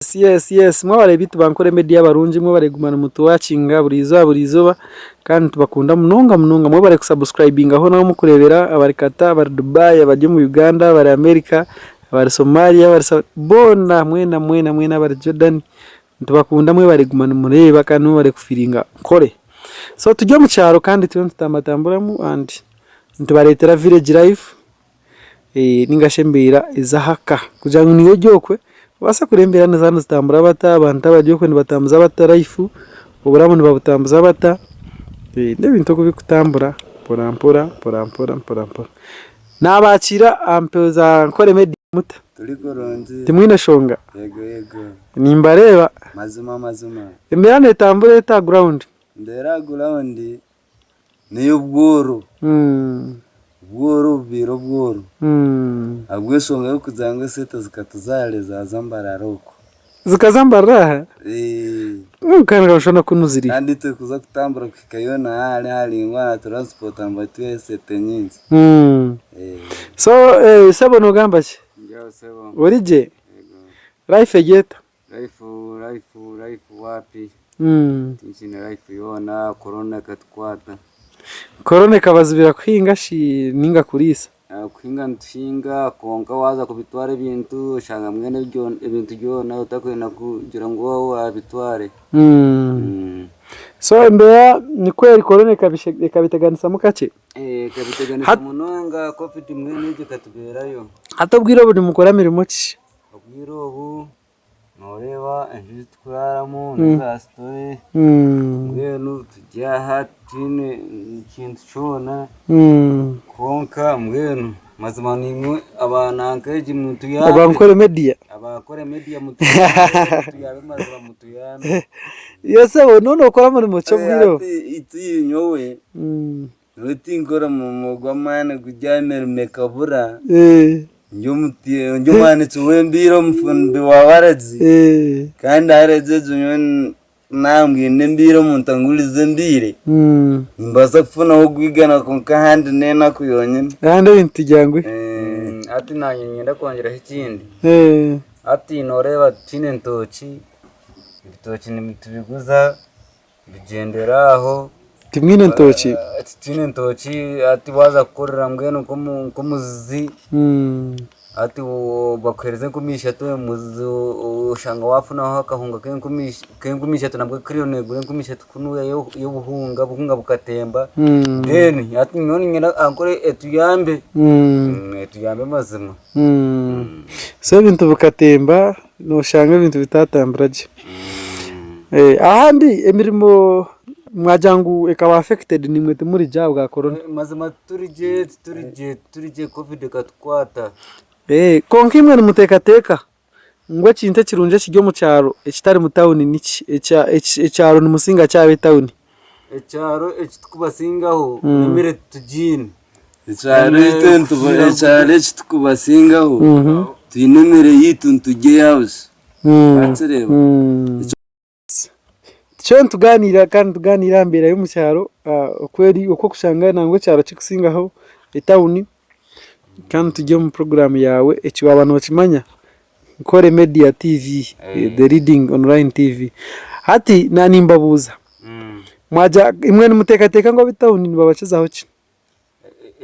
Yes mwabare bitu bankore media barunji mwe baregumana mutu watchinga burizoba kandi tubakunda munonga mwe bare kusubscribinga aho naho mukurebera abarikata abari Dubai abajye mu Uganda abari America abari Somalia abari bona mwena abari Jordan tubakunda mwe baregumana mureba kandi mwe bare kufiringa kore so tujye mu cyaro kandi tutambatamburamu and ntubaretera village life ningashembera izahaka kujangu niyo jokwe basa kurembera nazana zitambura bata abantu abajyo kwe batambuza bata life uburamu ni babutambuza bata n'ibintu kubikutambura porampora nabakira ampeza nkore media muta turi koronzi timwine shonga yego nimbareba mazima emerane tambure ta ground ndera ground ni ubworo bworo agwesonga yo kuzanga seta zikatuzale za zambara roko zikazambara mukana ushona kunuziri kandi tukuza kutambura kikayona hali ngwana transport ambatwe sete nyingi so sebo no gamba ki njao sebo orije life egeta life wapi tinchine life yona corona katkwata korone kabazibira kwinga shi ninga kurisa kwinga nshinga konka waza kubitware ibintu shanga mwene ibintu byo nayo utakwena kugira ngo wabitware so mbere ni kweri korone kabiteganisa mukace kabiteganisa munonga covid mwene cyo katuberayo atobwira buri mukora mirimo ki abwira ubu noreba enjiji twaramo na story mwenu tujya hatine ikintu cyona konka mwenu mazima nimwe abanankeje muntu ya abakore media mutu yabe mazima mutu yana yose none ukora muri muco bwiro iti nyowe rutingora mu mugwamane kujyamera mekabura njyo mane tuwembiro mfundi wa warazi kandi areze zunyo nambwe nembiro muntangulize mbire mbasa kufuna ho gwigana konka handi nena kuyonye handi bintu jangwe ati nanyenda kongera ikindi ati noreba tine ntoki ibitoki ni mitubiguza bigenderaho timwine ntoki tine ntoki ati waza gukorera mbweno ko muzi ati bakwereze kumisha to muzi ushanga wafuna ho akahunga kenkumisha to nabwo kriyone gure kumisha tukunuya yo buhunga bukatemba then ati none ngena ankore etuyambe mazima so bintu bukatemba no shanga bintu bitatamburaje ahandi emirimo mwajangu ekaba affected nimwe muri jabo ga corona mazima turije covid katkwata konka imwe mutekateka ngo kinte kirunje kijyo mu cyaro ekitari mu town niki ecyaro ni musinga cyabe town ecyaro ekitukubasingaho nimere tujine ecyaro ekitukubasingaho tuyinemere yitu tujye house atsireba cyo tuganira kandi tuganira mbere yo mu cyaro kweri uko kushanga nangwe cyaro kikusingaho town kandi tujye mu program yawe ecyo abantu bakimanya nkore media tv the reading online tv hati nanimbabuza mwaja imwe n'umutekateka ngo bitawuni nibabakizaho ki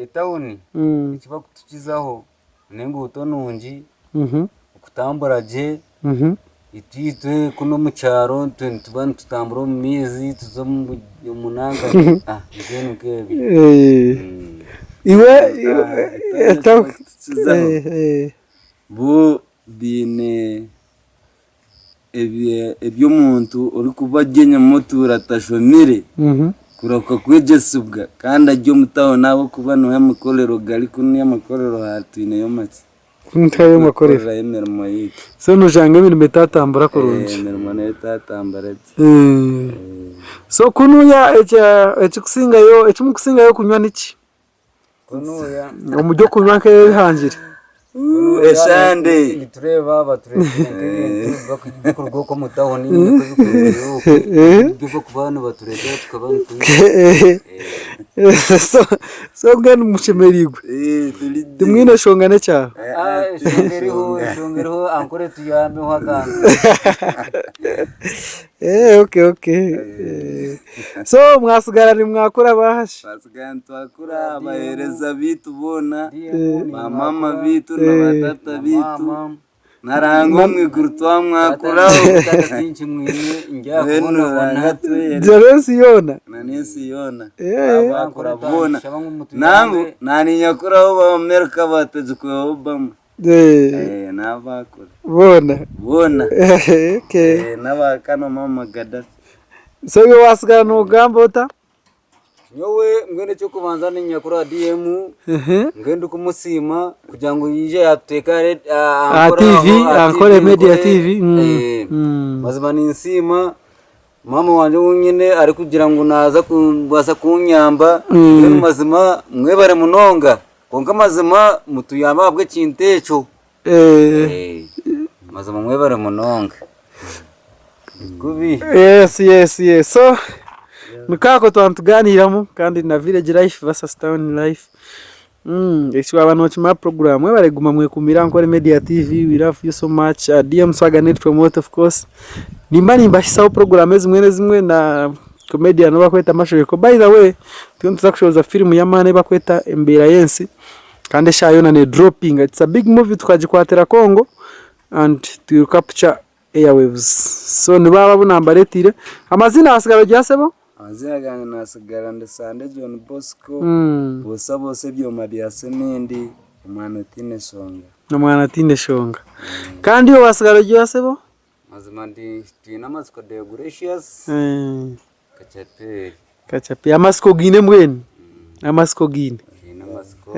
etawuni kiba kutukizaho nengo utonungi ukutamburaje ititwe kuno mu cyaro tubana tutambura mu mizi tuzo mu munanga ngene kebe iwe bo bine ebyo muntu uri kubagenya mutura tashomire kuroka kwejesubwa kandi ajyo mutaho nabo kubana y'amakorero gali kuno y'amakorero hatine yo matsi kuntayo makorero emermo yiki so nujanga ibintu bitatambura kurunje emermo netatambara so kunuya ekikusingayo kunywa niki kunuya umujyo kunywa ke bihangire eshande tureba batureke bakurgo ko mutaho ni ko kubana batureke tukabana so ngene umucemerigwe tumwine shongane cyaho shongeriho ankore tuyame haganga okay so mwasigarani mwakora bahashe basigana twakura abahereza bitu bona mama bitu n'abatata bitu narango mwiguru twamwakuraho byinshi mwine njya kubona wanatwe Jaresi yona nanesi yona abakora bona nangu nani nyakuraho b'Amerika bategekwe Obama nabakora bona okay nabakano mama Gaddafi so yo wasigana n'ugamba ota nyowe ngende cyo kubanza ni nyakura DM ngende kumusima kugira ngo yije yateka TV ankore media TV mazima ni nsima mama wanje wonyene ari kugira ngo naza kubasa kunyamba ngende mazima mwebare munonga konka mazima mutuyamba bwe kintecho mazima mwebare munonga kubi yes so Mikako tuganiramo kandi na village life versus town life. Isi abantu bakima program we bareguma mwe kumira nkore media TV. We love you so much. DM Swaga Net promote of course. Nimbani mbashisaho program zimwe na comedian no bakweta mashoko. By the way, tuza kushoza film ya mane bakweta Embera Yensi. Kandi shayona ne dropping. It's a big movie tukajikwatera Congo and to capture airwaves. So nibaba bunambaretire. Amazina asigara gyasebo? Azira gange nasigara ndasande John Bosco bose byo Maria Semendi umwana Tine Shonga kandi yo wasigara gyasebo mazima ndi tina masiko de Gracious kachape amasiko gine mweni amasiko gine ina masiko